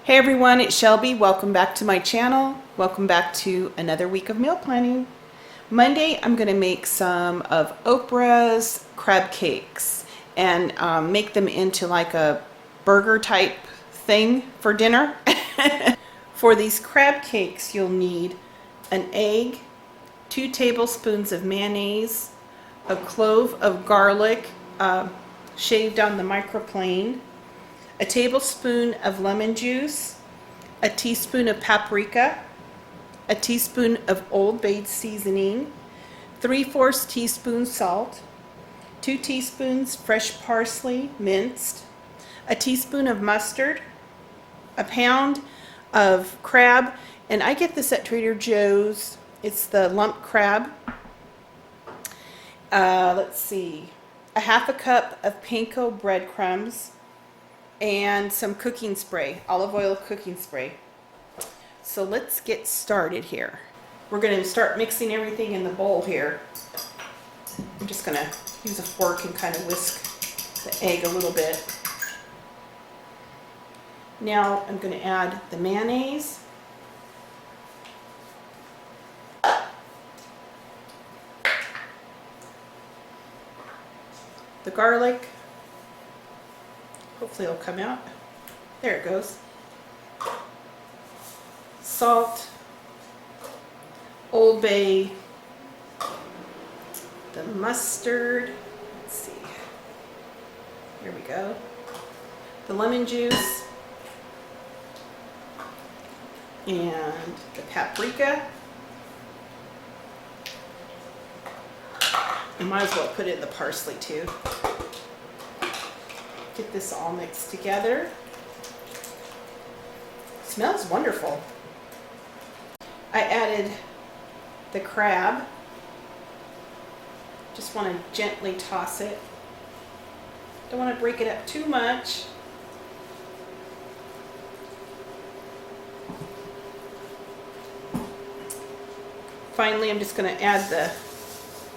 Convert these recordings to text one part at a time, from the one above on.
Hey everyone, it's Shelby. Welcome back to my channel. Welcome back to another week of meal planning. Monday, I'm going to make some of Oprah's crab cakes and make them into like a burger type thing for dinner. For these crab cakes, you'll need an egg, 2 tablespoons of mayonnaise, a clove of garlic shaved on the microplane, a tablespoon of lemon juice, a teaspoon of paprika, a teaspoon of Old Bay seasoning, 3/4 teaspoon salt, 2 teaspoons fresh parsley minced, a teaspoon of mustard, a pound of crab, and I get this at Trader Joe's. It's the lump crab. Let's see, a 1/2 cup of panko breadcrumbs, and some cooking spray, olive oil cooking spray. So let's get started here. We're going to start mixing everything in the bowl here. I'm just going to use a fork and kind of whisk the egg a little bit. Now I'm going to add the mayonnaise, the garlic. Hopefully it'll come out. There it goes. Salt, Old Bay, the mustard. Let's see. Here we go. The lemon juice, and the paprika. I might as well put in the parsley too. Get this all mixed together. Smells wonderful. I added the crab. Just want to gently toss it. Don't want to break it up too much. Finally, I'm just going to add the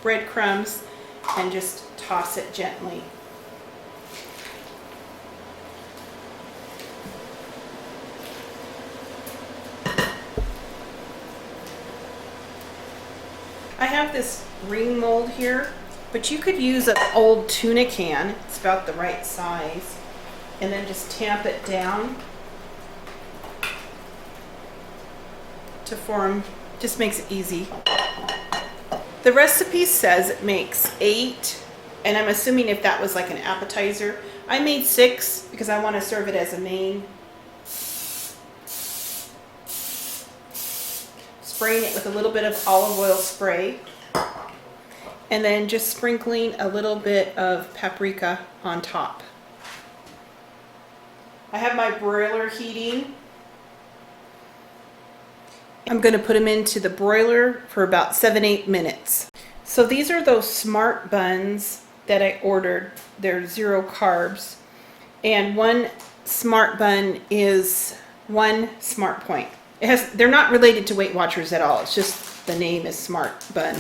breadcrumbs and just toss it gently. I have this ring mold here, but you could use an old tuna can. It's about the right size. And then just tamp it down to form, just makes it easy. The recipe says it makes 8, and I'm assuming if that was like an appetizer. I made 6 because I want to serve it as a main. Spraying it with a little bit of olive oil spray, and then just sprinkling a little bit of paprika on top. I have my broiler heating. I'm going to put them into the broiler for about 7-8 minutes. So these are those Smart buns that I ordered. They're 0 carbs, and one Smart bun is 1 Smart point. They're not related to Weight Watchers at all. It's just the name is Smart Bun.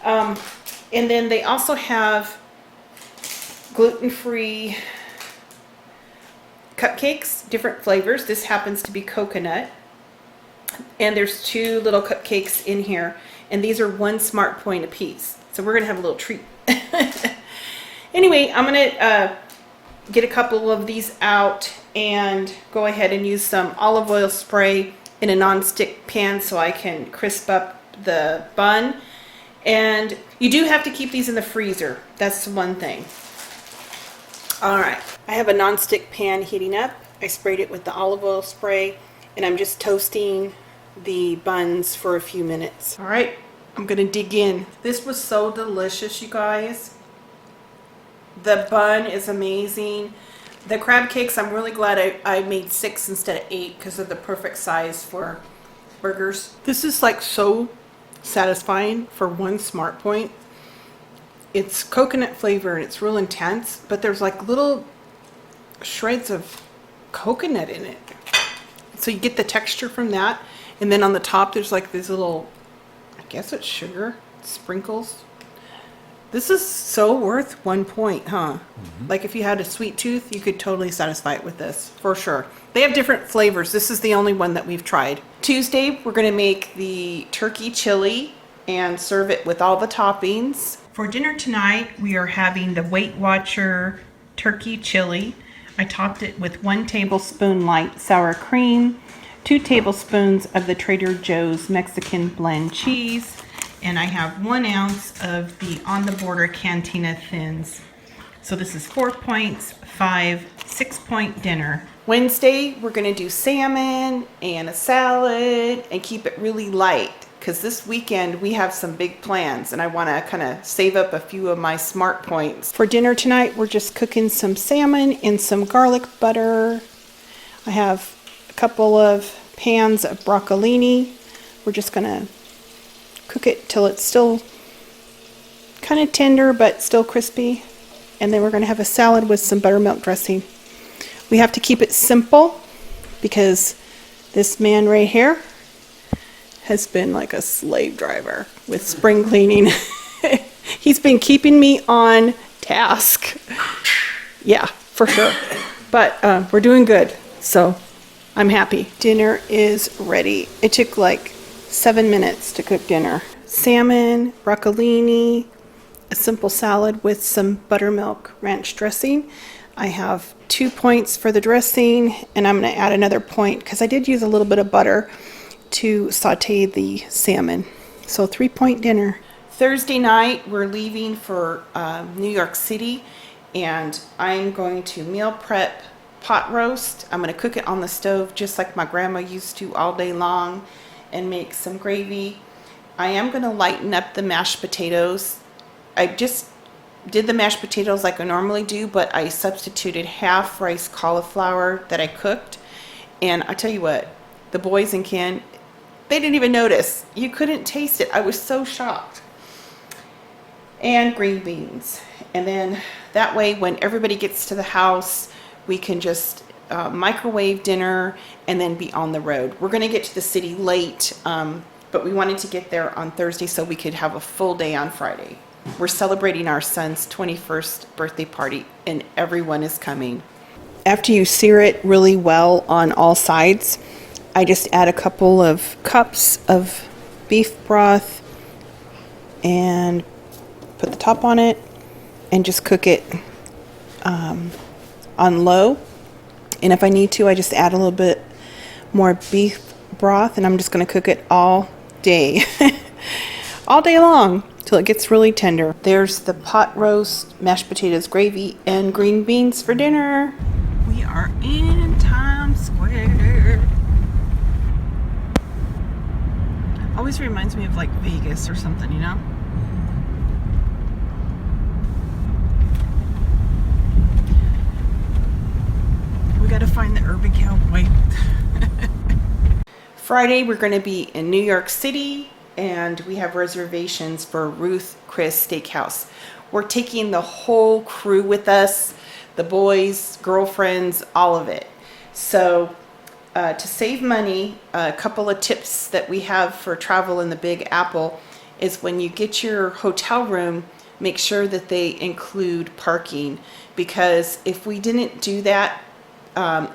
And then they also have gluten-free cupcakes, different flavors. This happens to be coconut. And there's 2 little cupcakes in here. And these are 1 Smart point apiece. So we're going to have a little treat. Anyway, I'm going to get a couple of these out and go ahead and use some olive oil spray in a non-stick pan so I can crisp up the bun. And you do have to keep these in the freezer. That's one thing. All right, I have a non-stick pan heating up. I sprayed it with the olive oil spray, and I'm just toasting the buns for a few minutes. All right, I'm gonna dig in. This was so delicious, you guys. The bun is amazing. The crab cakes, I'm really glad I made 6 instead of 8 because they're the perfect size for burgers. This is like so satisfying for 1 Smart point. It's coconut flavor and it's real intense, but there's like little shreds of coconut in it. So you get the texture from that. And then on the top, there's like these little, I guess it's sugar, sprinkles. This is so worth 1 point, huh? Like if you had a sweet tooth, you could totally satisfy it with this, for sure. They have different flavors. This is the only one that we've tried. Tuesday, we're gonna make the turkey chili and serve it with all the toppings. For dinner tonight, we are having the Weight Watcher turkey chili. I topped it with 1 tablespoon light sour cream, 2 tablespoons of the Trader Joe's Mexican blend cheese, and I have 1 ounce of the On the Border Cantina Thins. So this is 4 points, 5, 6-point dinner. Wednesday, we're gonna do salmon and a salad and keep it really light because this weekend we have some big plans and I wanna kind of save up a few of my smart points. For dinner tonight, we're just cooking some salmon in some garlic butter. I have a couple of pans of broccolini. We're just gonna cook it till it's still kind of tender but still crispy. And then we're going to have a salad with some buttermilk dressing. We have to keep it simple because this man right here has been like a slave driver with spring cleaning. He's been keeping me on task. Yeah, for sure. But we're doing good, so I'm happy. Dinner is ready. It took like 7 minutes to cook dinner. Salmon, broccolini, a simple salad with some buttermilk ranch dressing. I have 2 points for the dressing, and I'm going to add another point because I did use a little bit of butter to saute the salmon. So 3-point dinner. Thursday night, we're leaving for New York City, and I'm going to meal prep pot roast. I'm going to cook it on the stove just like my grandma used to all day long and make some gravy. I am going to lighten up the mashed potatoes. I just did the mashed potatoes like I normally do, but I substituted half rice cauliflower that I cooked. And I tell you what, the boys and Ken, they didn't even notice. You couldn't taste it. I was so shocked. And green beans. And then that way, when everybody gets to the house, we can just microwave dinner and then be on the road. We're going to get to the city late, but we wanted to get there on Thursday so we could have a full day on Friday. We're celebrating our son's 21st birthday party and everyone is coming. After you sear it really well on all sides, I just add a couple of cups of beef broth and put the top on it and just cook it on low. And if I need to, I just add a little bit more beef broth and I'm just going to cook it all day. All day long till it gets really tender. There's the pot roast, mashed potatoes, gravy, and green beans for dinner. We are in Times Square. Always reminds me of like Vegas or something, you know? We gotta find the urban cowboy. Friday, we're gonna be in New York City, and we have reservations for Ruth Chris Steakhouse. We're taking the whole crew with us, the boys, girlfriends, all of it. So to save money, a couple of tips that we have for travel in the Big Apple is when you get your hotel room, make sure that they include parking, because if we didn't do that,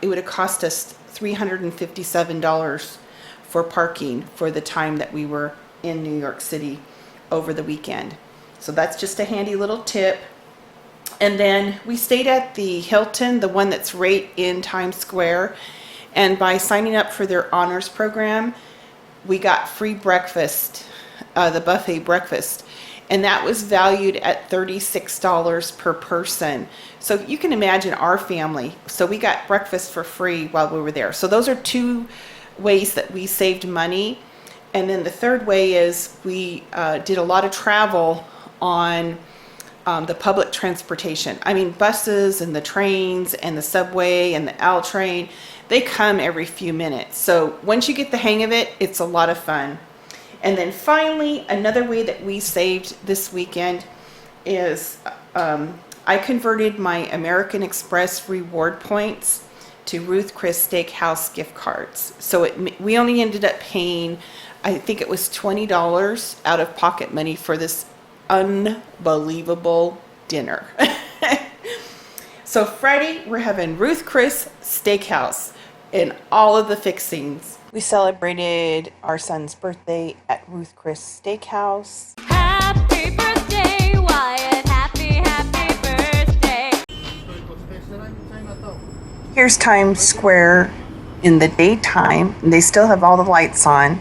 it would have cost us $357 for parking for the time that we were in New York City over the weekend. So that's just a handy little tip. And then we stayed at the Hilton, the one that's right in Times Square. And by signing up for their honors program, we got free breakfast, the buffet breakfast. And that was valued at $36 per person. So you can imagine our family. So we got breakfast for free while we were there. So those are 2 ways that we saved money. And then the third way is we did a lot of travel on the public transportation. I mean, buses and the trains and the subway and the L train, they come every few minutes. So once you get the hang of it, it's a lot of fun. And then finally, another way that we saved this weekend is I converted my American Express reward points to Ruth Chris Steakhouse gift cards. So we only ended up paying, I think it was $20 out of pocket money for this unbelievable dinner. So Friday, we're having Ruth Chris Steakhouse and all of the fixings. We celebrated our son's birthday at Ruth Chris Steakhouse. Happy birthday, Wyatt. Happy birthday. Here's Times Square in the daytime, and they still have all the lights on.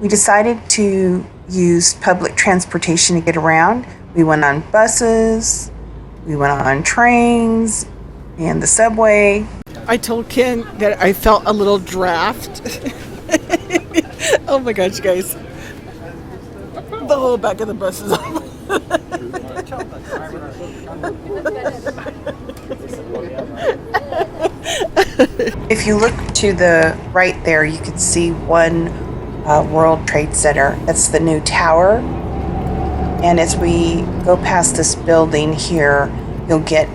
We decided to use public transportation to get around. We went on buses, we went on trains, and the subway. I told Ken that I felt a little draft. Oh my gosh, guys. The whole back of the bus is on. If you look to the right there, you can see One World Trade Center. That's the new tower. And as we go past this building here, you'll get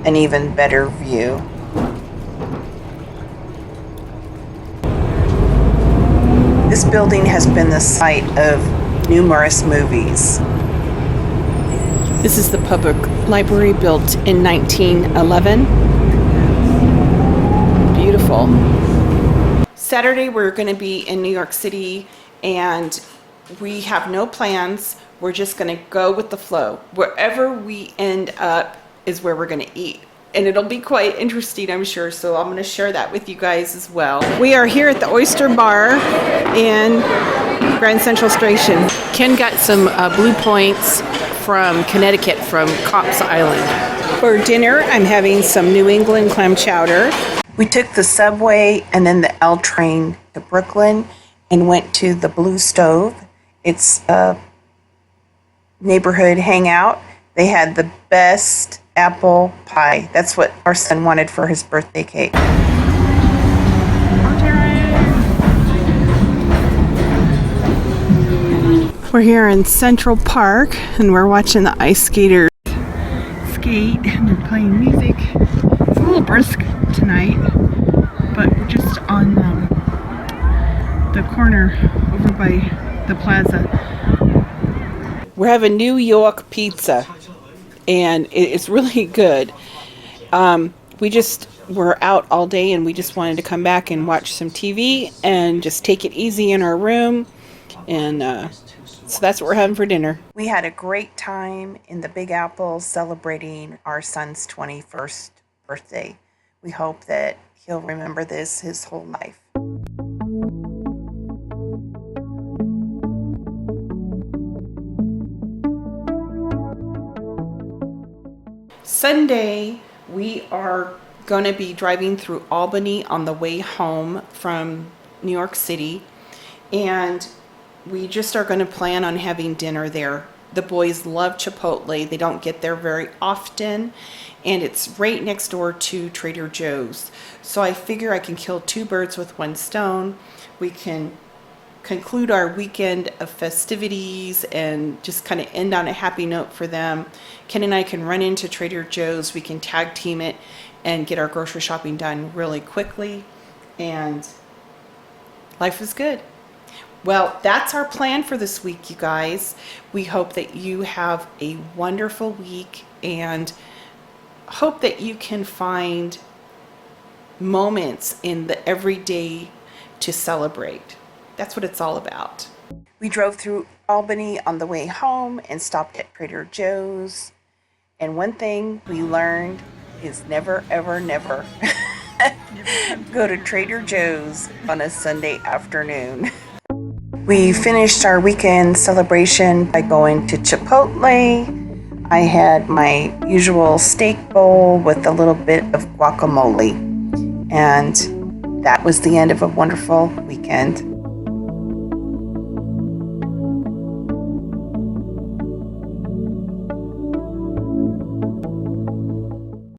an even better view. This building has been the site of numerous movies. This is the public library built in 1911. Beautiful. Saturday we're going to be in New York City, and we have no plans. We're just going to go with the flow. Wherever we end up is where we're going to eat. And it'll be quite interesting, I'm sure. So I'm going to share that with you guys as well. We are here at the Oyster Bar in Grand Central Station. Ken got some Blue Points from Connecticut, from Copp's Island. For dinner, I'm having some New England clam chowder. We took the subway and then the L train to Brooklyn and went to the Blue Stove. It's a neighborhood hangout. They had the best apple pie. That's what our son wanted for his birthday cake. We're here in Central Park and we're watching the ice skaters skate, and they're playing music. It's a little brisk tonight, but we're just on the corner over by the plaza. We're having New York pizza, and it's really good. We just were out all day, and we just wanted to come back and watch some TV and just take it easy in our room, and so that's what we're having for dinner. We had a great time in the Big Apple celebrating our son's 21st birthday. We hope that he'll remember this his whole life. Sunday, we are going to be driving through Albany on the way home from New York City, and we just are going to plan on having dinner there. The boys love Chipotle. They don't get there very often, and it's right next door to Trader Joe's. So I figure I can kill two birds with one stone. We can conclude our weekend of festivities and just kind of end on a happy note for them. Ken and I can run into Trader Joe's. We can tag team it and get our grocery shopping done really quickly, and life is good. Well, that's our plan for this week, you guys. We hope that you have a wonderful week and hope that you can find moments in the everyday to celebrate. That's what it's all about. We drove through Albany on the way home and stopped at Trader Joe's. And one thing we learned is never, ever, never go to Trader Joe's on a Sunday afternoon. We finished our weekend celebration by going to Chipotle. I had my usual steak bowl with a little bit of guacamole. And that was the end of a wonderful weekend.